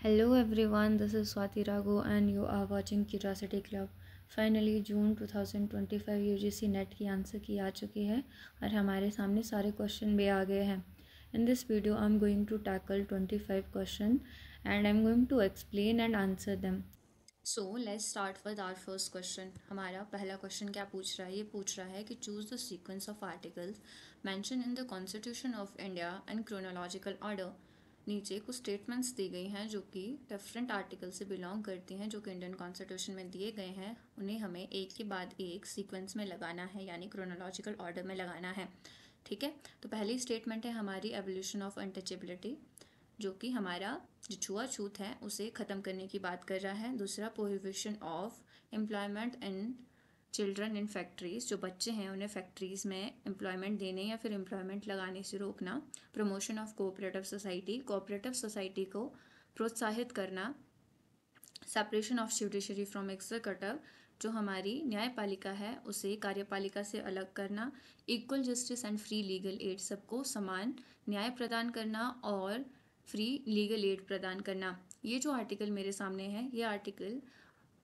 Hello everyone, this is Swati Raghu and you are watching Curiosity Club. Finally June 2025 UGC net की answer की आ चुकी है और हमारे सामने सारे क्वेश्चन भी आ गए हैं. In this video I am going to tackle 25 question and I am going to explain and answer them. So let's start with our first question. हमारा पहला क्वेश्चन क्या पूछ रहा है? ये पूछ रहा है कि choose the sequence of articles mention in the constitution of India and chronological order. नीचे कुछ स्टेटमेंट्स दी गई हैं जो कि डिफरेंट आर्टिकल से बिलोंग करती हैं जो कि इंडियन कॉन्स्टिट्यूशन में दिए गए हैं. उन्हें हमें एक के बाद एक सीक्वेंस में लगाना है यानी क्रोनोलॉजिकल ऑर्डर में लगाना है. ठीक है, तो पहली स्टेटमेंट है हमारी एवोल्यूशन ऑफ अनटचेबिलिटी, जो कि हमारा जो छुआछूत है उसे ख़त्म करने की बात कर रहा है. दूसरा prohibition of employment in children in factories, जो बच्चे हैं उन्हें फैक्ट्रीज़ में एम्प्लॉयमेंट देने या फिर एम्प्लॉयमेंट लगाने से रोकना. Promotion of cooperative society, cooperative society को प्रोत्साहित करना. Separation of judiciary from executive, जो हमारी न्यायपालिका है उसे कार्यपालिका से अलग करना. Equal justice and free legal aid, सबको समान न्याय प्रदान करना और फ्री लीगल एड प्रदान करना. ये जो आर्टिकल मेरे सामने है ये आर्टिकल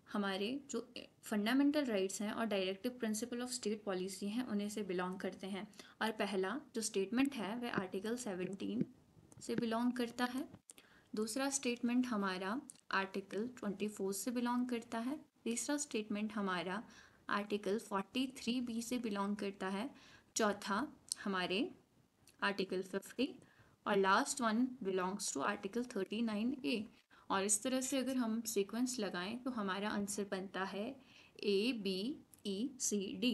हमारे जो फंडामेंटल राइट्स हैं और directive principle of state policy हैं उन्हें से बिलोंग करते हैं. और पहला जो स्टेटमेंट है वह आर्टिकल 17 से बिलोंग करता है. दूसरा स्टेटमेंट हमारा आर्टिकल 24 से बिलोंग करता है. तीसरा स्टेटमेंट हमारा आर्टिकल 43B से बिलोंग करता है. चौथा हमारे आर्टिकल 50 और last one belongs to article 39A. और इस तरह से अगर हम सीक्वेंस लगाएं तो हमारा आंसर बनता है ABECD.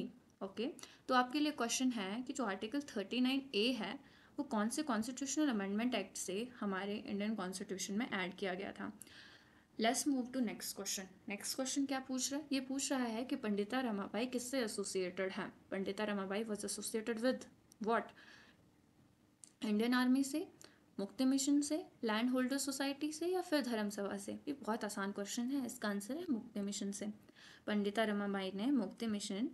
ओके, तो आपके लिए क्वेश्चन है कि जो आर्टिकल 39A है वो कौन से कॉन्स्टिट्यूशनल अमेंडमेंट एक्ट से हमारे इंडियन कॉन्स्टिट्यूशन में ऐड किया गया था. Let's move to next question. Next question क्या पूछ रहा है? ये पूछ रहा है कि पंडिता रमाबाई किससे एसोसिएटेड है. Pandita Ramabai was associated with what? Indian army से, मुक्ति मिशन से, लैंड होल्डर सोसाइटी से या फिर धर्म सभा से. ये बहुत आसान क्वेश्चन है, इसका आंसर है मुक्ति मिशन से. पंडिता रमाबाई ने मुक्ति मिशन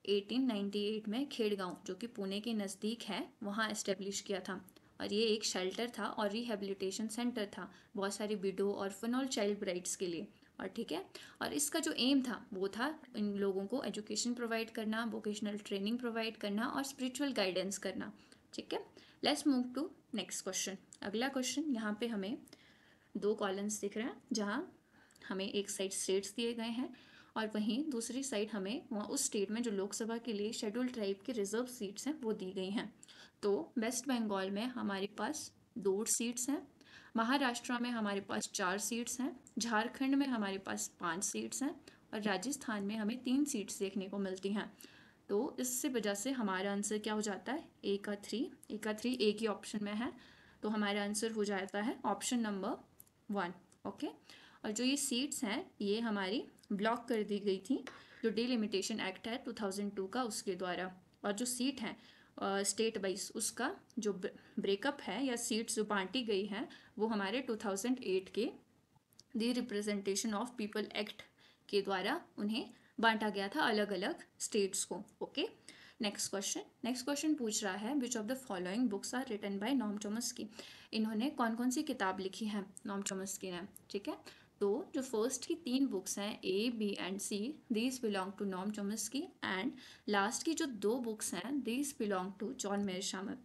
1898 में खेड़गांव, जो कि पुणे के नज़दीक है, वहाँ एस्टेब्लिश किया था. और ये एक शेल्टर था और रिहेबिलिटेशन सेंटर था बहुत सारी विडो और फिनोल चाइल्ड ब्राइड्स के लिए. और ठीक है, और इसका जो एम था वो था इन लोगों को एजुकेशन प्रोवाइड करना, वोकेशनल ट्रेनिंग प्रोवाइड करना और स्पिरिचुअल गाइडेंस करना. ठीक है, let's move to next question. अगला क्वेश्चन, यहाँ पे हमें दो कॉलम्स दिख रहे हैं जहाँ हमें एक साइड स्टेट्स दिए गए हैं और वहीं दूसरी साइड हमें वहाँ उस स्टेट में जो लोकसभा के लिए शेड्यूल ट्राइब के रिजर्व सीट्स हैं वो दी गई हैं. तो वेस्ट बंगाल में हमारे पास 2 सीट्स हैं, महाराष्ट्र में हमारे पास 4 सीट्स हैं, झारखंड में हमारे पास 5 सीट्स हैं और राजस्थान में हमें 3 सीट्स देखने को मिलती हैं. तो इससे वजह से हमारा आंसर क्या हो जाता है? ए का 3 एक ही ऑप्शन में है, तो हमारा आंसर हो जाता है ऑप्शन नंबर 1. ओके, और जो ये सीट्स हैं ये हमारी ब्लॉक कर दी गई थी जो डिलिमिटेशन एक्ट है 2002 का उसके द्वारा. और जो सीट है स्टेट वाइज उसका जो ब्रेकअप है या सीट्स जो बांटी गई हैं वो हमारे 2008 के दी रिप्रेजेंटेशन ऑफ पीपल एक्ट के द्वारा उन्हें बांटा गया था अलग अलग स्टेट्स को. ओके, नेक्स्ट क्वेश्चन पूछ रहा है which of the following books are written by Noam Chomsky. इन्होंने कौन कौन सी किताब लिखी है नॉम चॉम्स्की ने. ठीक है, तो जो फर्स्ट की 3 बुक्स हैं A, B and C, these belong to Noam Chomsky. And last की जो 2 बुक्स हैं these belong to John Mearsheimer.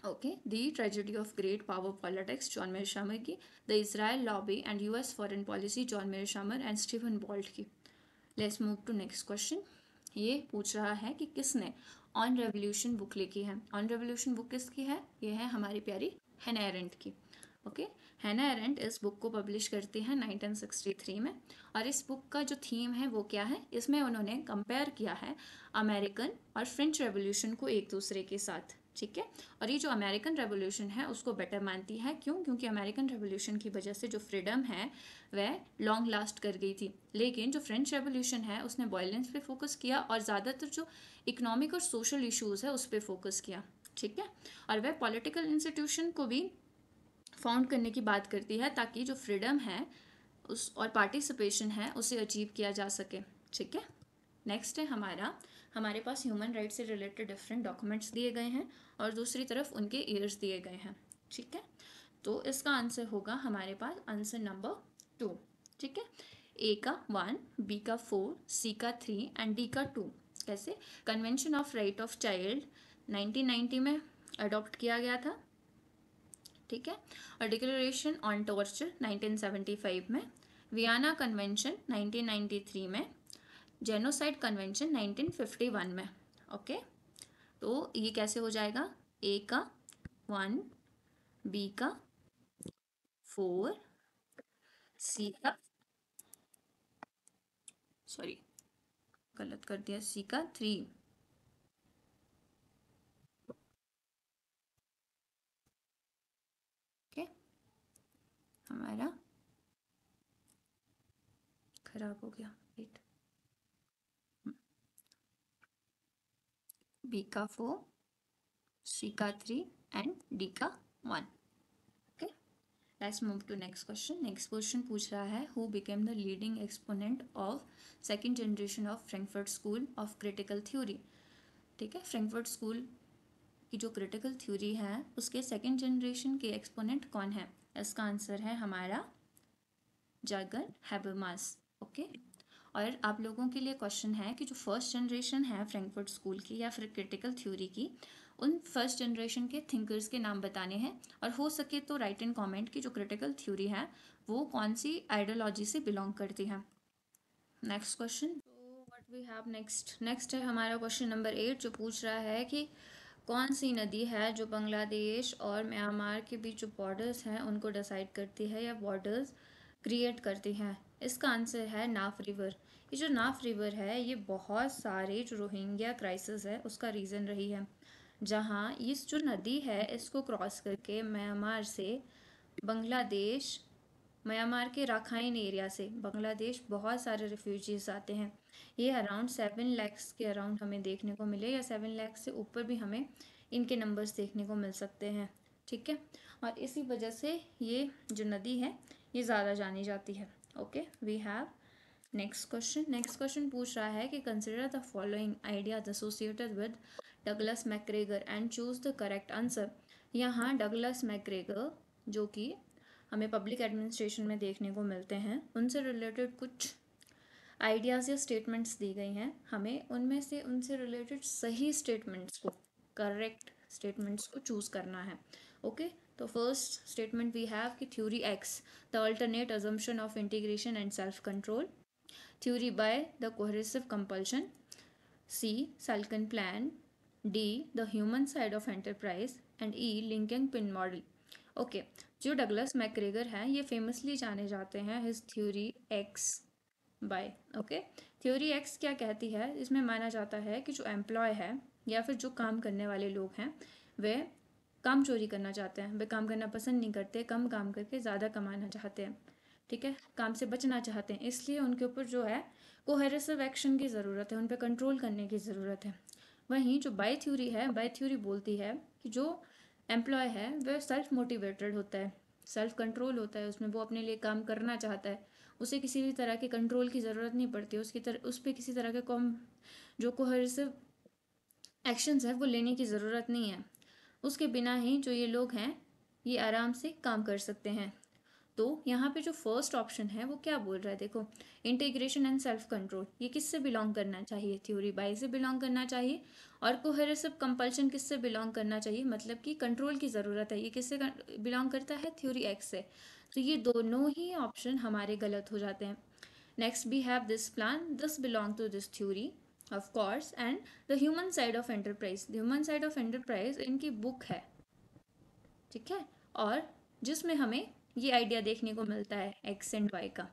Okay, the tragedy of great power politics John Mearsheimer की, the Israel lobby and US foreign policy John Mearsheimer and Stephen Walt की. Let's move to next question. ये पूछ रहा है कि किसने on revolution book लिखी है. ऑन रेवोल्यूशन बुक किसकी है? ये है हमारी प्यारी हैना एरेंट की. ओके, हैना एरेंट इस बुक को पब्लिश करती हैं 1963 में. और इस बुक का जो थीम है वो क्या है? इसमें उन्होंने कंपेयर किया है अमेरिकन और फ्रेंच रेवोल्यूशन को एक दूसरे के साथ. ठीक है, और ये जो अमेरिकन रेवोल्यूशन है उसको बेटर मानती है. क्यों? क्योंकि अमेरिकन रेवोल्यूशन की वजह से जो फ्रीडम है वह लॉन्ग लास्ट कर गई थी, लेकिन जो फ्रेंच रेवोल्यूशन है उसने वायलेंस पे फोकस किया और ज़्यादातर जो इकोनॉमिक और सोशल इश्यूज़ है उस पर फोकस किया. ठीक है, और वह पॉलिटिकल इंस्टीट्यूशन को भी फाउंड करने की बात करती है ताकि जो फ्रीडम है उस और पार्टिसिपेशन है उसे अचीव किया जा सके. ठीक है, नेक्स्ट है हमारे पास ह्यूमन राइट्स से रिलेटेड डिफरेंट डॉक्यूमेंट्स दिए गए हैं और दूसरी तरफ उनके ईयर्स दिए गए हैं. ठीक है, तो इसका आंसर होगा हमारे पास आंसर नंबर 2। ठीक है, ए का 1, बी का 4, सी का 3 एंड डी का 2। कैसे? Convention of right of child 1990 में अडॉप्ट किया गया था। ठीक है, और डिक्लेरेशन ऑन टॉर्चर 1975 में, वियना कन्वेंशन 1993 में, जेनोसाइड कन्वेंशन 1951 में। ओके, तो ये कैसे हो जाएगा? ए का 1, बी का 4, सी का, सॉरी गलत कर दिया, सी का 3, ओके हमारा खराब हो गया, वेट, बी का 4, सी का 3 एंड डी का 1। Okay, let's move to next question. Next question पूछ रहा है, who became the leading exponent of second generation of Frankfurt school of critical theory. ठीक है, फ्रैंकफर्ट स्कूल की जो क्रिटिकल थ्योरी है उसके सेकेंड जनरेशन के एक्सपोनेंट कौन है? इसका आंसर है हमारा जर्गन हैबरमास। ओके, और आप लोगों के लिए क्वेश्चन है कि जो फर्स्ट जनरेशन है फ्रैंकफर्ट स्कूल की या फिर क्रिटिकल थ्योरी की, उन फर्स्ट जनरेशन के थिंकर्स के नाम बताने हैं, और हो सके तो राइट इन कमेंट की जो क्रिटिकल थ्योरी है वो कौन सी आइडियोलॉजी से बिलोंग करती है। नेक्स्ट क्वेश्चन, तो व्हाट वी हैव नेक्स्ट है हमारा क्वेश्चन नंबर 8, जो पूछ रहा है कि कौन सी नदी है जो बांग्लादेश और म्यांमार के बीच जो बॉर्डर्स हैं उनको डिसाइड करती है या बॉर्डर्स क्रिएट करती है? इसका आंसर है नाफ रिवर। ये जो नाफ रिवर है ये बहुत सारे जो रोहिंग्या क्राइसिस है उसका रीज़न रही है, जहाँ इस जो नदी है इसको क्रॉस करके म्यांमार से बांग्लादेश, म्यांमार के राखाइन एरिया से बांग्लादेश बहुत सारे रिफ्यूजीज आते हैं। ये अराउंड 7 lakhs के अराउंड हमें देखने को मिले, या 7 lakhs से ऊपर भी हमें इनके नंबर्स देखने को मिल सकते हैं। ठीक है, और इसी वजह से ये जो नदी है ये ज़्यादा जानी जाती है। Okay, we have next question पूछ रहा है कि consider the following ideas associated with Douglas McGregor and choose the correct answer. यहाँ डगलस मैक्ग्रेगर जो कि हमें पब्लिक एडमिनिस्ट्रेशन में देखने को मिलते हैं, उनसे रिलेटेड कुछ आइडियाज़ या स्टेटमेंट्स दी गई हैं, हमें उनमें से उनसे रिलेटेड सही स्टेटमेंट्स को, करेक्ट स्टेटमेंट्स को चूज़ करना है। ओके, तो फर्स्ट स्टेटमेंट वी हैव कि theory X the alternate assumption of integration and self control, theory Y the cohesive compulsion, C साल्कन plan, D the human side of enterprise and E linking pin model. Okay, जो Douglas McGregor हैं ये famously जाने जाते हैं his theory X Y. Okay, theory X क्या कहती है? इसमें माना जाता है कि जो एम्प्लॉय है या फिर जो काम करने वाले लोग हैं वे काम चोरी करना चाहते हैं, वे काम करना पसंद नहीं करते, कम काम करके ज़्यादा कमाना चाहते हैं। ठीक है, काम से बचना चाहते हैं, इसलिए उनके ऊपर जो है कोहेरेसिव एक्शन की ज़रूरत है, उन पर कंट्रोल करने की ज़रूरत है। वहीं जो बाय थ्योरी है, बाय थ्योरी बोलती है कि जो एम्प्लॉय है वह सेल्फ मोटिवेटेड होता है, सेल्फ कंट्रोल होता है, उसमें वो अपने लिए काम करना चाहता है, उसे किसी भी तरह के कंट्रोल की ज़रूरत नहीं पड़ती, उस पर किसी तरह के कॉम जो कोहेसिव एक्शंस है वो लेने की ज़रूरत नहीं है। उसके बिना ही जो ये लोग हैं ये आराम से काम कर सकते हैं। तो यहाँ पे जो फर्स्ट ऑप्शन है वो क्या बोल रहा है? देखो, इंटीग्रेशन एंड सेल्फ कंट्रोल ये किससे बिलोंग करना चाहिए? थ्योरी बाय से बिलोंग करना चाहिए। और कोहेरेसिव कंपल्शन किससे बिलोंग करना चाहिए? मतलब कि कंट्रोल की ज़रूरत है, ये किससे बिलोंग करता है? थ्योरी एक्स से। तो ये दोनों ही ऑप्शन हमारे गलत हो जाते हैं। Next we have this plan this belong to this theory of course, and the human side of enterprise, the human side of enterprise इनकी बुक है। ठीक है, और जिसमें हमें ये आइडिया देखने को मिलता है एक्स एंड वाई का।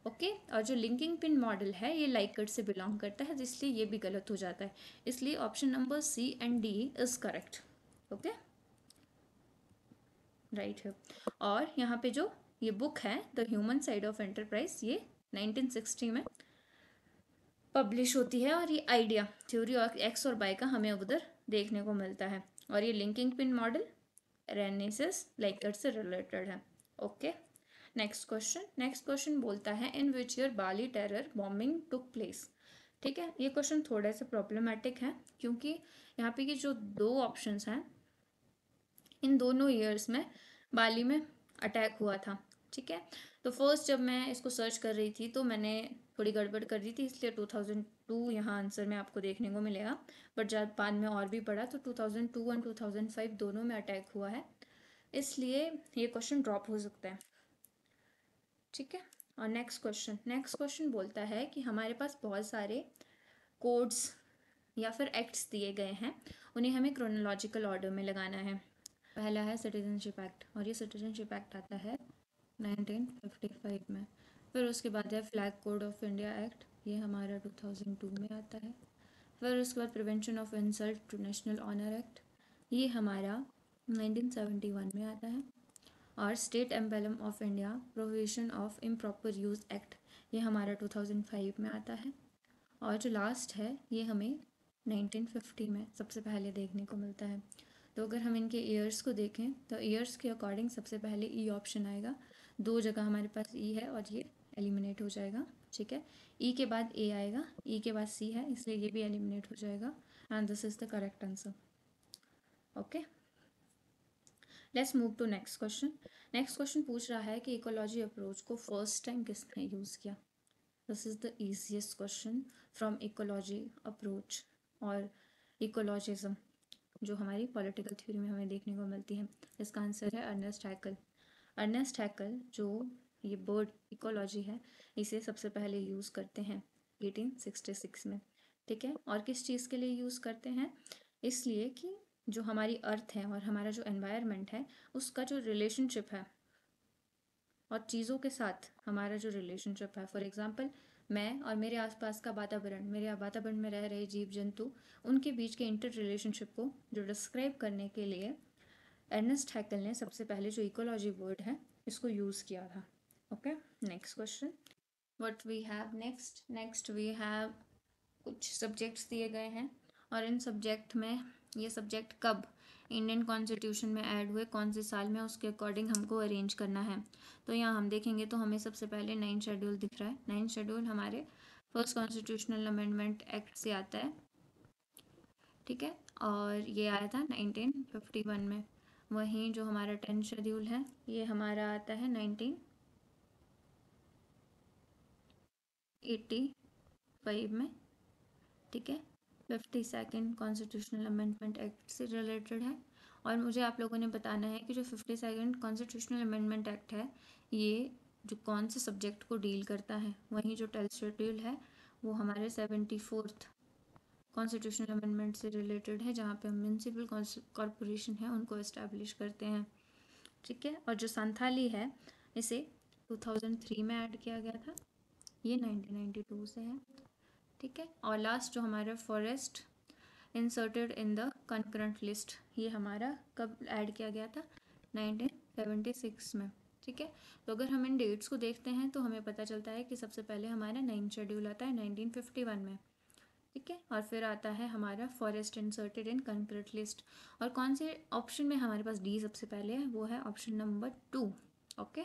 ओके, और जो लिंकिंग पिन मॉडल है ये लाइकर्ट से बिलोंग करता है, जिसलिए ये भी गलत हो जाता है। इसलिए option number C and D is correct. Okay, right है। और यहाँ पे जो ये बुक है the human side of enterprise ये 1960 में पब्लिश होती है, और ये आइडिया थ्योरी ऑफ एक्स और बाय का हमें उधर देखने को मिलता है। और ये linking pin model Rensis Likert से रिलेटेड है। ओके, नेक्स्ट क्वेश्चन बोलता है in which year Bali terror bombing took place. ठीक है, ये क्वेश्चन थोड़ा सा प्रॉब्लमेटिक है, क्योंकि यहाँ पे ये जो दो ऑप्शंस हैं इन दोनों ईयर्स में बाली में अटैक हुआ था। ठीक है, तो फर्स्ट जब मैं इसको सर्च कर रही थी तो मैंने थोड़ी गड़बड़ कर दी थी, इसलिए 2002 यहाँ आंसर में आपको देखने को मिलेगा। बट जब बाद में और भी पढ़ा तो 2002 और 2005 दोनों में अटैक हुआ है, इसलिए ये क्वेश्चन ड्रॉप हो सकता है। ठीक है, और नेक्स्ट क्वेश्चन बोलता है कि हमारे पास बहुत सारे कोड्स या फिर एक्ट्स दिए गए हैं, उन्हें हमें क्रोनोलॉजिकल ऑर्डर में लगाना है। पहला है सिटीजनशिप एक्ट, और ये सिटीजनशिप एक्ट आता है 1955 में। फिर उसके बाद है flag code of India act, ये हमारा 2002 में आता है। फिर उसके बाद prevention of insult to national honour act, ये हमारा 1971 में आता है। और state emblem of India prohibition of improper use act, ये हमारा 2005 में आता है। और जो लास्ट है ये हमें 1950 में सबसे पहले देखने को मिलता है। तो अगर हम इनके ईयर्स को देखें तो ईयर्स के अकॉर्डिंग सबसे पहले ई ऑप्शन आएगा। दो जगह हमारे पास ई है और ये एलिमिनेट हो जाएगा। ठीक है, ई के बाद ए आएगा, ई के बाद सी है, इसलिए ये भी एलिमिनेट हो जाएगा। And this is the correct answer. Okay, let's move to next question. Next question पूछ रहा है कि इकोलॉजी अप्रोच को फर्स्ट टाइम किसने यूज़ किया। This is the easiest question from ecology approach और इकोलॉजिज्म, जो हमारी पॉलिटिकल थ्योरी में हमें देखने को मिलती है। इसका आंसर है अर्नेस्ट हैकल। अर्नेस्ट हैकल जो ये बर्ड इकोलॉजी है इसे सबसे पहले यूज़ करते हैं 1866 में। ठीक है, और किस चीज़ के लिए यूज़ करते हैं, इसलिए कि जो हमारी अर्थ है और हमारा जो एनवायरनमेंट है उसका जो रिलेशनशिप है और चीज़ों के साथ हमारा जो रिलेशनशिप है, फॉर एग्जांपल मैं और मेरे आसपास का वातावरण, मेरे वातावरण में रह रहे जीव जंतु, उनके बीच के इंटर रिलेशनशिप को जो डिस्क्राइब करने के लिए अर्नेस्ट हैकल ने सबसे पहले जो इकोलॉजी वर्ड है इसको यूज़ किया था। Okay, next question, what we have next we have कुछ सब्जेक्ट्स दिए गए हैं और इन सब्जेक्ट में ये सब्जेक्ट कब इंडियन कॉन्स्टिट्यूशन में ऐड हुए, कौन से साल में, उसके अकॉर्डिंग हमको अरेंज करना है। तो यहाँ हम देखेंगे तो हमें सबसे पहले 9 शेड्यूल दिख रहा है। 9 शेड्यूल हमारे फर्स्ट कॉन्स्टिट्यूशनल अमेंडमेंट एक्ट से आता है। ठीक है, और ये आया था 1951 में। वहीं जो हमारा 10 शेड्यूल है ये हमारा आता है 1985 में। ठीक है, 52nd कॉन्स्टिट्यूशनल अमेंडमेंट एक्ट से रिलेटेड है। और मुझे आप लोगों ने बताना है कि जो 52nd कॉन्स्टिट्यूशनल अमेंडमेंट एक्ट है ये जो कौन से सब्जेक्ट को डील करता है। वहीं जो 10th शेड्यूल है वो हमारे 74th कॉन्स्टिट्यूशनल अमेंडमेंट से रिलेटेड है, जहाँ पे हम म्यूनसिपल कॉरपोरेशन है उनको इस्टेब्लिश करते हैं। ठीक है, और जो संथाली है इसे 2003 में ऐड किया गया था, ये 1992 से है। ठीक है, और लास्ट जो हमारा forest inserted in the concurrent list, ये हमारा कब ऐड किया गया था, 1976 में। ठीक है, तो अगर हम इन डेट्स को देखते हैं तो हमें पता चलता है कि सबसे पहले हमारा 9 शेड्यूल आता है 1951 में। ठीक है, और फिर आता है हमारा forest inserted in concurrent list. और कौन से ऑप्शन में हमारे पास डी सबसे पहले है, वो है ऑप्शन नंबर 2। ओके,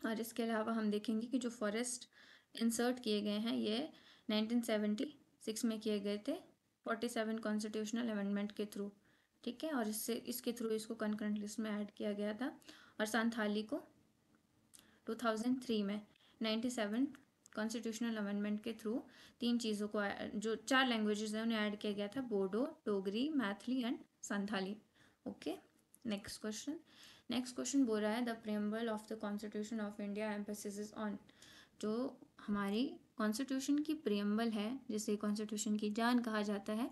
और इसके अलावा हम देखेंगे कि जो फॉरेस्ट इंसर्ट किए गए हैं ये 1976 में किए गए थे 47 कॉन्स्टिट्यूशनल अमेंडमेंट के थ्रू। ठीक है, और इसके थ्रू इसको कंकरेंट लिस्ट में ऐड किया गया था। और संथाली को 2003 में 97 कॉन्स्टिट्यूशनल अमेंडमेंट के थ्रू तीन चीज़ों को जो 4 लैंग्वेजेस हैं उन्हें ऐड किया गया था, Bodo, Dogri, Maithili and Santhali. Okay, next question बोल रहा है the preamble of the constitution of India emphasis on. जो हमारी कॉन्स्टिट्यूशन की प्रेम्बल है जिसे कॉन्स्टिट्यूशन की जान कहा जाता है,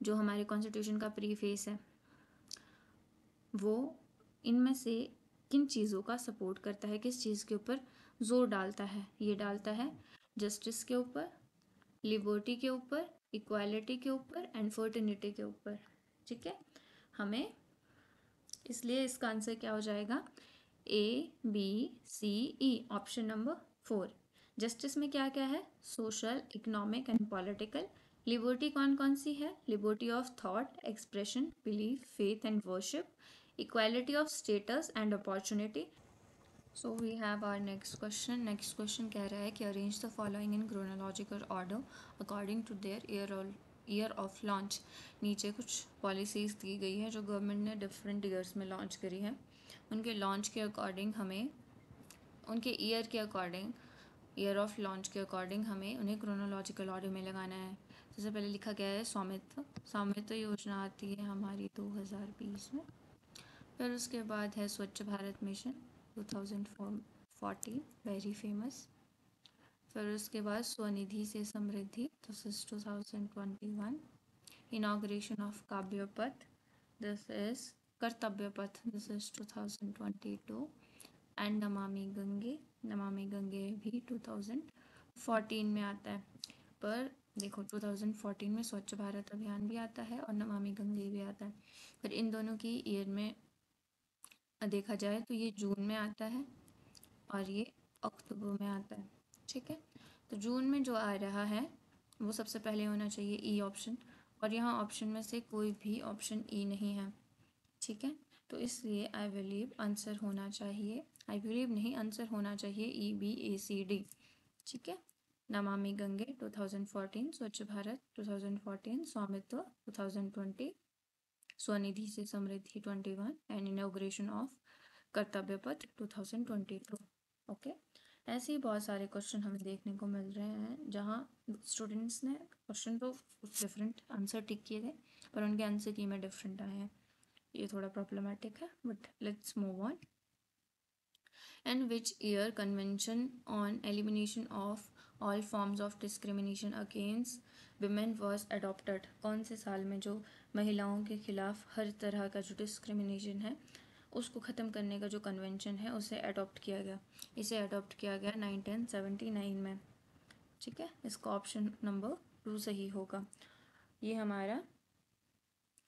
जो हमारे कॉन्स्टिट्यूशन का प्रीफेस है, वो इनमें से किन चीज़ों का सपोर्ट करता है, किस चीज़ के ऊपर जोर डालता है। ये डालता है जस्टिस के ऊपर, लिबर्टी के ऊपर, इक्वालिटी के ऊपर एंड फर्टिनिटी के ऊपर। ठीक है, हमें इसलिए इसका आंसर क्या हो जाएगा, ABCE, ऑप्शन नंबर 4। जस्टिस में क्या क्या है, social, economic and political. Liberty कौन कौन सी है, liberty of thought, expression, belief, faith and worship, equality of status and opportunity. So we have our next question कह रहा है कि arrange the following in chronological order according to their year of launch, नीचे कुछ policies दी गई है जो government ने डिफरेंट ईयर्स में लॉन्च करी है। उनके लॉन्च के अकॉर्डिंग हमें, उनके ईयर के अकॉर्डिंग, ईयर ऑफ लॉन्च के अकॉर्डिंग हमें उन्हें क्रोनोलॉजिकल ऑर्डर में लगाना है। सबसे पहले लिखा गया है स्वामित्व। स्वामित्व योजना आती है हमारी 2020 में। फिर उसके बाद है स्वच्छ भारत मिशन 2040, वेरी फेमस। फिर उसके बाद स्वनिधि से समृद्धि, दिस इज 2021। इनॉग्रेशन ऑफ काव्य पथ, दिस इज कर्तव्य पथ, this is 2022। And Namami Gange, Namami Gange भी 2014 में आता है। पर देखो 2014 में स्वच्छ भारत अभियान भी आता है और नमामि गंगे भी आता है। पर इन दोनों की ईयर में देखा जाए तो ये जून में आता है और ये अक्टूबर में आता है। ठीक है, तो जून में जो आ रहा है वो सबसे पहले होना चाहिए ई ऑप्शन, और यहाँ ऑप्शन में से कोई भी ऑप्शन ई नहीं है। ठीक है, तो इसलिए आई बिलीव आंसर होना चाहिए, आई बिलीव नहीं, आंसर होना चाहिए ई बी ए सी डी। ठीक है, नमामि गंगे 2014, स्वच्छ भारत 2014, स्वामित्व 2020, स्वनिधि से समृद्धि 21 एंड इनॉग्रेशन ऑफ कर्तव्य पथ 2022। ओके, ऐसे ही बहुत सारे क्वेश्चन हमें देखने को मिल रहे हैं जहाँ स्टूडेंट्स ने क्वेश्चन तो डिफरेंट आंसर टिक किए थे पर उनके आंसर की में डिफरेंट आए हैं। ये थोड़ा प्रॉब्लमेटिक है, but let's move on. And which year convention on elimination of all forms of discrimination against women was adopted, कौन से साल में जो महिलाओं के खिलाफ हर तरह का जो डिस्क्रिमिनेशन है उसको ख़त्म करने का जो कन्वेंशन है उसे अडॉप्ट किया गया। इसे अडॉप्ट किया गया 1979 में। ठीक है, इसका ऑप्शन नंबर 2 सही होगा। ये हमारा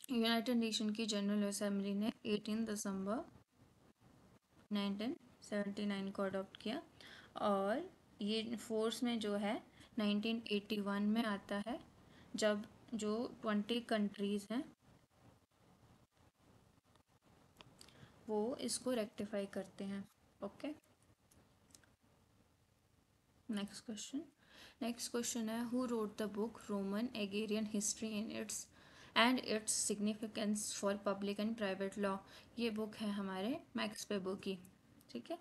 यूनाइटेड नेशन की जनरल असेंबली ने 18 दिसंबर 1979 को अडॉप्ट किया, और ये फोर्स में जो है 1981 में आता है, जब जो 20 कंट्रीज़ हैं वो इसको रेक्टिफाई करते हैं। ओके, नेक्स्ट क्वेश्चन है who wrote the book Roman agrarian history in its end its significance for public and private law. ये बुक है हमारे मैक्स वेबर की। ठीक है,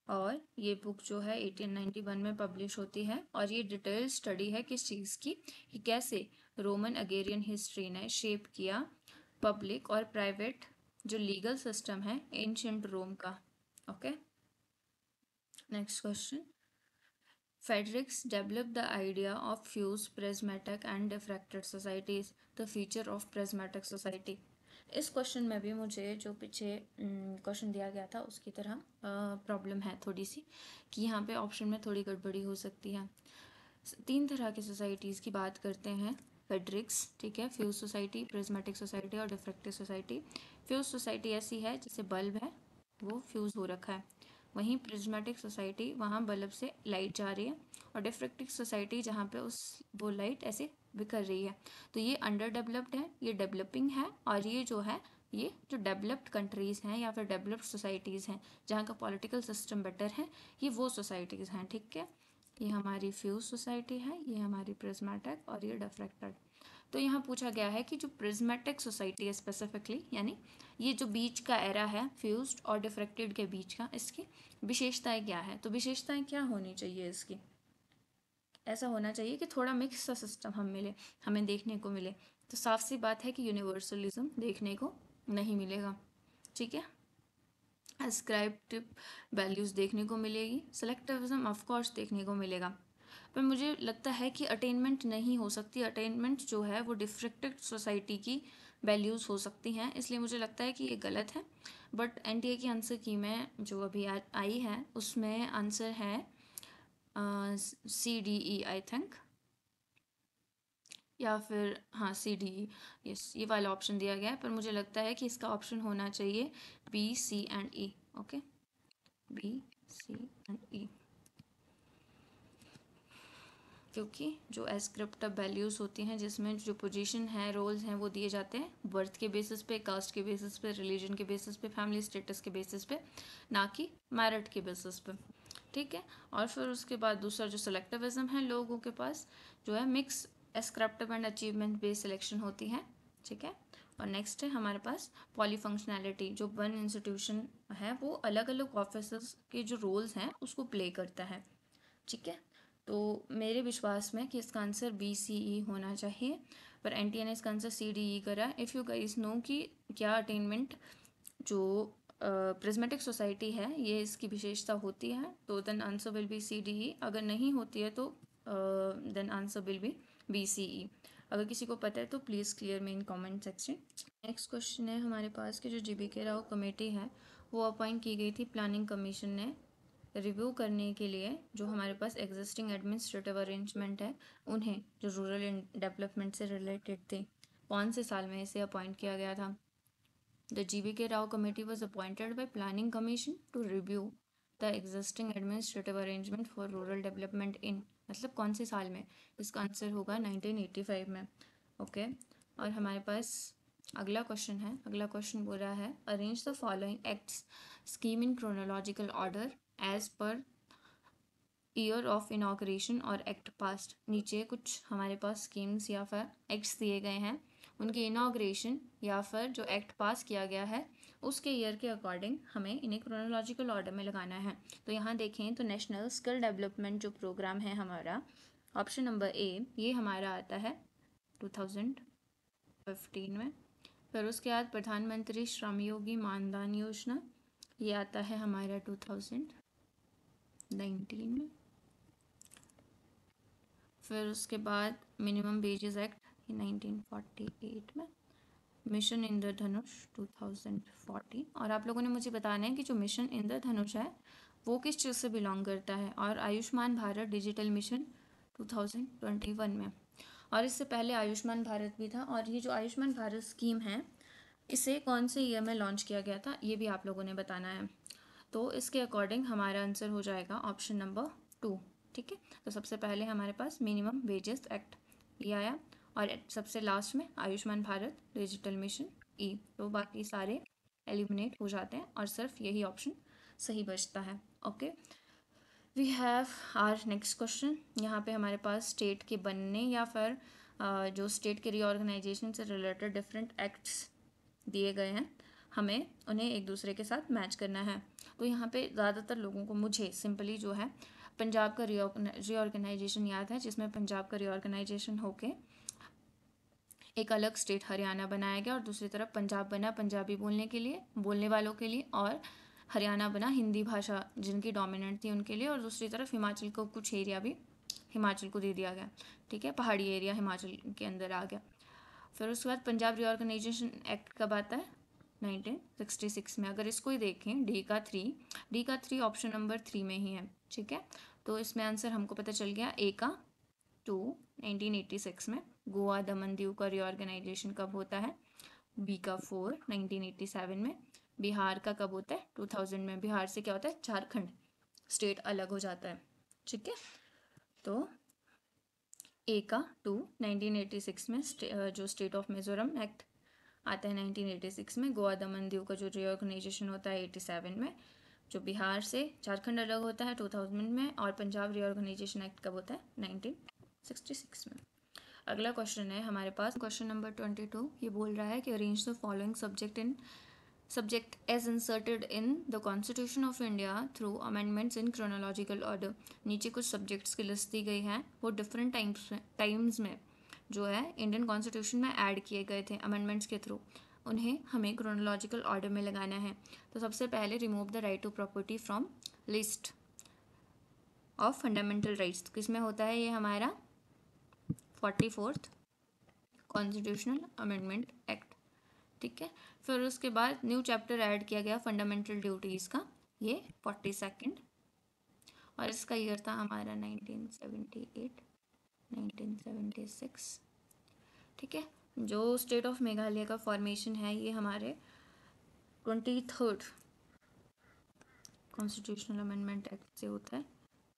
और ये बुक जो है 1891 में पब्लिश होती है, और ये डिटेल स्टडी है किस चीज़ की, कि कैसे रोमन अगेरियन हिस्ट्री ने शेप किया पब्लिक और प्राइवेट जो लीगल सिस्टम है एंशिएंट रोम का। Okay, next question, Fredericks developed the idea of fused prismatic and diffracted societies, the feature of prismatic society। इस क्वेश्चन में भी मुझे जो पीछे क्वेश्चन दिया गया था उसकी तरह प्रॉब्लम है थोड़ी सी, कि यहाँ पे ऑप्शन में थोड़ी गड़बड़ी हो सकती है। 3 तरह की सोसाइटीज़ की बात करते हैं फेडरिक्स। ठीक है, फ्यूज सोसाइटी, प्रिज्मेटिक सोसाइटी और डिफ्रेक्टिव सोसाइटी। फ्यूज सोसाइटी ऐसी है जैसे बल्ब है वो फ्यूज़ हो रखा है, वहीं प्रिज्मेटिक सोसाइटी वहाँ बल्ब से लाइट जा रही है, और डिफ्रेक्टिव सोसाइटी जहाँ पे उस वो लाइट ऐसे बिखर रही है। तो ये अंडर डेवलप्ड है, ये डेवलपिंग है, और ये जो है ये जो डेवलप्ड कंट्रीज़ हैं या फिर डेवलप्ड सोसाइटीज़ हैं जहाँ का पॉलिटिकल सिस्टम बेटर है, ये वो सोसाइटीज़ हैं। ठीक है, ये हमारी फ्यूज सोसाइटी है, ये हमारी प्रिज्मेटिक और ये डिफ्रेक्टेड। तो यहाँ पूछा गया है कि जो प्रिज्मेटिक सोसाइटी है स्पेसिफिकली, यानी ये जो बीच का एरा है फ्यूज्ड और डिफ्रेक्टेड के बीच का, इसकी विशेषताएं क्या है। तो विशेषताएं क्या होनी चाहिए इसकी, ऐसा होना चाहिए कि थोड़ा मिक्स सा सिस्टम हमें देखने को मिले। तो साफ सी बात है कि यूनिवर्सलिज्म देखने को नहीं मिलेगा। ठीक है, एस्क्राइब्ड वैल्यूज़ देखने को मिलेगी, सेलेक्टिविज्म ऑफ कोर्स देखने को मिलेगा, पर मुझे लगता है कि अटेनमेंट नहीं हो सकती। अटेनमेंट जो है वो डिफ्रेक्टेड सोसाइटी की वैल्यूज़ हो सकती हैं, इसलिए मुझे लगता है कि ये गलत है। बट एनटीए की आंसर की में जो अभी आई है उसमें आंसर है CDE आई थिंक, या फिर हाँ CDE, यस, ये वाला ऑप्शन दिया गया है, पर मुझे लगता है कि इसका ऑप्शन होना चाहिए B, C and E। Okay, B, C and E, क्योंकि जो एस्क्रिप्टिव वैल्यूज़ होती हैं जिसमें जो पोजीशन है, रोल्स हैं, वो दिए जाते हैं बर्थ के बेसिस पे, कास्ट के बेसिस पे, रिलीजन के बेसिस पे, फैमिली स्टेटस के बेसिस पे, ना कि मैरिट के बेसिस पे। ठीक है, और फिर उसके बाद दूसरा जो सेलेक्टिविज्म है, लोगों के पास जो है mix ascriptive and achievement based selection होती है, ठीक है। और नेक्स्ट है हमारे पास पॉलीफंक्शनैलिटी, जो वन इंस्टीट्यूशन है वो अलग अलग ऑफिसर्स के जो रोल्स हैं उसको प्ले करता है, ठीक है। तो मेरे विश्वास में कि इसका आंसर BCE होना चाहिए, पर NTA ने इसका आंसर CDE करा। इफ़ यू गाइस नो कि क्या अटेनमेंट जो प्रिज्मेटिक सोसाइटी है ये इसकी विशेषता होती है, तो then answer will be CDE। अगर नहीं होती है तो then answer will be BCE। अगर किसी को पता है तो please clear me in comment section. Next question है हमारे पास कि जो GBK राव कमेटी है वो अपॉइंट की गई थी प्लानिंग कमीशन ने रिव्यू करने के लिए जो हमारे पास एग्जिस्टिंग एडमिनिस्ट्रेटिव अरेंजमेंट है उन्हें जो रूरल डेवलपमेंट से रिलेटेड थे, कौन से साल में इसे अपॉइंट किया गया था। The GBK Rao committee was appointed by planning commission to review the existing administrative arrangement for rural development in, मतलब कौन से साल में, इसका आंसर होगा 1985 में, ओके। और हमारे पास अगला क्वेश्चन है, अगला क्वेश्चन बोल रहा है arrange the following acts scheme in chronological order as per year of inauguration और एक्ट पास्ट। नीचे कुछ हमारे पास स्कीम्स या फिर एक्ट्स दिए गए हैं, उनकी इनॉग्रेशन या फिर जो एक्ट पास किया गया है उसके ईयर के अकॉर्डिंग हमें इन्हें क्रोनोलॉजिकल ऑर्डर में लगाना है। तो यहाँ देखें तो नेशनल स्किल डेवलपमेंट जो प्रोग्राम है हमारा, ऑप्शन नंबर A ये हमारा आता है 2015 में। फिर उसके बाद प्रधानमंत्री श्रम योगी मानधन योजना, ये आता है हमारा 2019 में। फिर उसके बाद मिनिमम वेजेस एक्ट 1948 में। मिशन इंद्रधनुष 2014। और आप लोगों ने मुझे बताना है कि जो मिशन इंद्रधनुष है वो किस चीज़ से बिलोंग करता है। और आयुष्मान भारत डिजिटल मिशन 2021 में। और इससे पहले आयुष्मान भारत भी था। और ये जो आयुष्मान भारत स्कीम है इसे कौन से ईयर में लॉन्च किया गया था ये भी आप लोगों ने बताना है। तो इसके अकॉर्डिंग हमारा आंसर हो जाएगा ऑप्शन नंबर 2, ठीक है। तो सबसे पहले हमारे पास मिनिमम वेजेस एक्ट ये आया और सबसे लास्ट में Ayushman Bharat digital mission E। तो बाकी सारे एलिमिनेट हो जाते हैं और सिर्फ यही ऑप्शन सही बचता है, okay. We have are next question. यहाँ पे हमारे पास स्टेट के बनने या फिर जो स्टेट के रीऑर्गेनाइजेशन से रिलेटेड डिफरेंट एक्ट्स दिए गए हैं, हमें उन्हें एक दूसरे के साथ मैच करना है। तो यहाँ पे ज़्यादातर लोगों को मुझे सिंपली जो है पंजाब का रीऑर्गेनाइजेशन याद है, जिसमें पंजाब का रीऑर्गेनाइजेशन होके एक अलग स्टेट हरियाणा बनाया गया और दूसरी तरफ पंजाब बना पंजाबी बोलने के लिए, बोलने वालों के लिए, और हरियाणा बना हिंदी भाषा जिनकी डोमिनेंट थी उनके लिए, और दूसरी तरफ हिमाचल को कुछ एरिया भी हिमाचल को दे दिया गया, ठीक है, पहाड़ी एरिया हिमाचल के अंदर आ गया। फिर उसके बाद पंजाब रीऑर्गेनाइजेशन एक्ट कब आता है 1966 में। अगर इसको ही देखें डी का 3 ऑप्शन नंबर 3 में ही है, ठीक है। तो इसमें आंसर हमको पता चल गया ए का 2 1986 में। गोवा दमन दीव का रीऑर्गेनाइजेशन कब होता है, बी का 4 1987 में। बिहार का कब होता है 2000 में। बिहार से क्या होता है झारखंड स्टेट अलग हो जाता है, ठीक है। तो ए का 2 1986 में जो स्टेट ऑफ मिजोरम एक्ट आता है 1986 में। गोवा दमन दीव का जो रीऑर्गेनाइजेशन होता है 87 में। जो बिहार से झारखंड अलग होता है 2000 में। और पंजाब रीऑर्गेनाइजेशन एक्ट कब होता है 1966 में। अगला क्वेश्चन है हमारे पास क्वेश्चन नंबर 22। ये बोल रहा है कि arrange the following subject as inserted in the Constitution of India through amendments in chronological order। नीचे कुछ सब्जेक्ट्स की लिस्ट दी गई है, वो डिफरेंट टाइम्स में जो है इंडियन कॉन्स्टिट्यूशन में ऐड किए गए थे अमेंडमेंट्स के थ्रू, उन्हें हमें क्रोनोलॉजिकल ऑर्डर में लगाना है। तो सबसे पहले remove the right to property from list of fundamental rights. किसमें होता है ये हमारा 44th कॉन्स्टिट्यूशनल अमेंडमेंट एक्ट, ठीक है। फिर उसके बाद न्यू चैप्टर ऐड किया गया फंडामेंटल ड्यूटीज़ का, ये 42nd, और इसका ईयर था हमारा 1978 1976, ठीक है। जो स्टेट ऑफ मेघालय का फॉर्मेशन है ये हमारे 23rd कॉन्स्टिट्यूशनल अमेंडमेंट एक्ट से होता है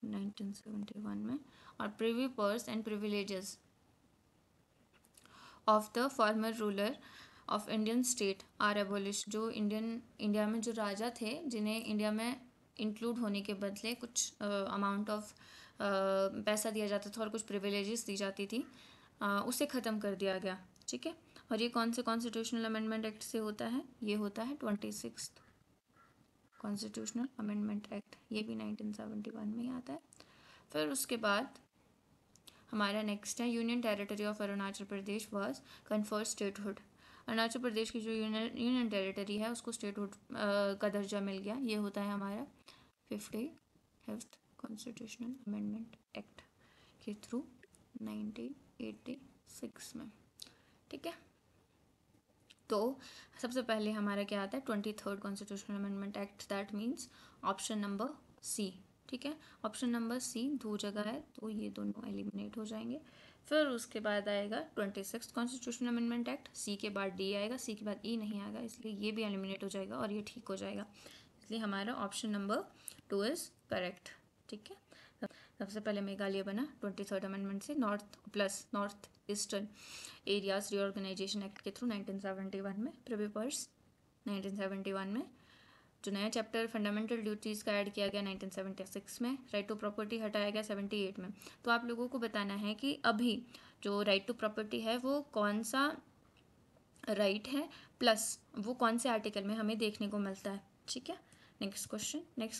1971 में। और privy purse and privileges of the former ruler of Indian state are abolish. जो इंडिया में जो राजा थे जिन्हें इंडिया में इंक्लूड होने के बदले कुछ अमाउंट ऑफ पैसा दिया जाता था और कुछ प्रिविलेजेस दी जाती थी, उसे ख़त्म कर दिया गया, ठीक है। और ये कौन से कॉन्स्टिट्यूशनल अमेंडमेंट एक्ट से होता है? ये होता है 26 कॉन्स्टिट्यूशनल अमेंडमेंट एक्ट, ये भी 1971 में ही आता है। फिर उसके बाद हमारा नेक्स्ट है union territory of Arunachal Pradesh was conferred statehood. Arunachal Pradesh की जो यूनियन टेरिटरी है उसको स्टेटहुड का दर्जा मिल गया। ये होता है हमारा 55th कॉन्स्टिट्यूशनल अमेंडमेंट एक्ट के थ्रू 1986 में, ठीक है। तो सबसे पहले हमारा क्या आता है? 23rd constitutional amendment act, that means option number C, ठीक है। ऑप्शन नंबर सी 2 जगह है तो ये दोनों एलिमिनेट हो जाएंगे। फिर उसके बाद आएगा 26th कॉन्स्टिट्यूशनल अमेंडमेंट एक्ट, सी के बाद डी आएगा, सी के बाद ई नहीं आएगा, इसलिए ये भी एलिमिनेट हो जाएगा और ये ठीक हो जाएगा। इसलिए हमारा ऑप्शन नंबर 2 इज़ करेक्ट, ठीक है। सबसे पहले मेघालय बना 23rd अमेंडमेंट से, north eastern areas reorganisation act के थ्रू 1971 में, प्रिवी पर्स 1971 में। जो नया चैप्टर फंडामेंटल ड्यूटीज़ का ऐड किया गया 1976 में। राइट टू प्रॉपर्टी हटाया गया 78 में। तो आप लोगों को बताना है कि अभी जो राइट टू प्रॉपर्टी है वो कौन सा राइट है, प्लस वो कौन से आर्टिकल में हमें देखने को मिलता है, ठीक है। नेक्स्ट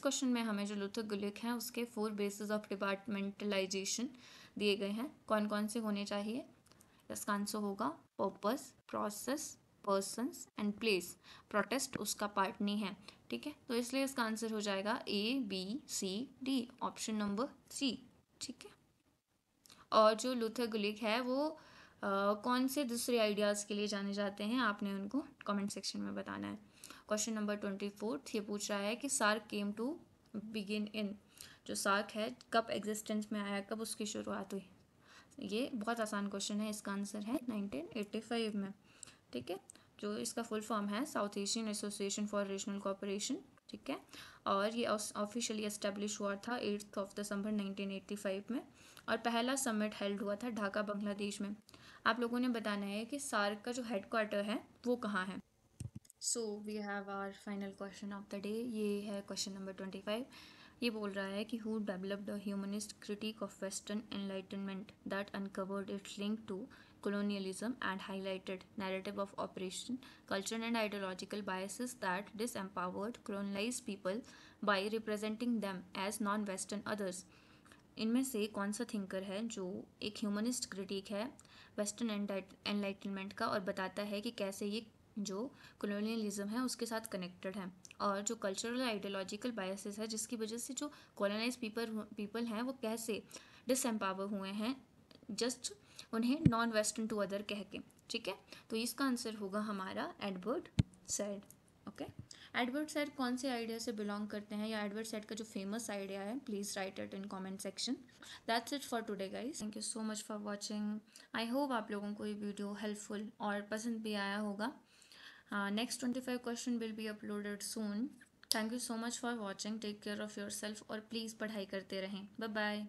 क्वेश्चन में हमें जो लुथर गुलिक हैं उसके 4 बेसिस ऑफ डिपार्टमेंटलाइजेशन दिए गए हैं, कौन कौन से होने चाहिए। इसका आंसर होगा purpose, process, persons and place. Protest उसका पार्ट नहीं है, ठीक है। तो इसलिए इसका आंसर हो जाएगा ABCD, ऑप्शन नंबर सी, ठीक है। और जो लुथर गुलिक है वो कौन से दूसरे आइडियाज़ के लिए जाने जाते हैं, आपने उनको कमेंट सेक्शन में बताना है। क्वेश्चन नंबर 24 ये पूछ रहा है कि SAARC came to begin in. जो सार्क है कब एग्जिस्टेंस में आया, कब उसकी शुरुआत हुई। ये बहुत आसान क्वेश्चन है, इसका आंसर है 1985 में, ठीक है। जो इसका फुल फॉर्म है south Asian association for regional cooperation, ठीक है। और ये ऑफिशियली एस्टेब्लिश हुआ था 8 दिसंबर 1985 में। और पहला समिट हेल्ड हुआ था ढाका, बांग्लादेश में। आप लोगों ने बताना है कि सार्क का जो हेडक्वार्टर है वो कहाँ है। So we have our final question of the day, ये है क्वेश्चन नंबर 25। ये बोल रहा है कि who developed a humanist critique of western enlightenment that uncovered its link to colonialism and highlighted narrative of oppression, culture and ideological biases that disempowered colonized people by representing them as non-Western others। इनमें से कौन सा thinker है जो एक humanist critic है western enlightenment का और बताता है कि कैसे ये जो कॉलोनियलिज्म है उसके साथ कनेक्टेड है, और जो कल्चरल आइडियोलॉजिकल बायसेस है जिसकी वजह से जो कॉलोनाइज पीपल हैं वो कैसे डिसएम्पावर हुए हैं जस्ट उन्हें नॉन वेस्टर्न टू अदर कह के, ठीक है। तो इसका आंसर होगा हमारा Edward Said, okay. Edward Said कौन से आइडिया से बिलोंग करते हैं, या एडवर्ड सैड का जो फेमस आइडिया है, please write it in comment section. That's it for today guys, thank you so much for watching. I hope आप लोगों को ये वीडियो हेल्पफुल और पसंद भी आया होगा। Next 25 question will be uploaded soon. Thank you so much for watching, take care of yourself और प्लीज़ पढ़ाई करते रहें। Bye bye.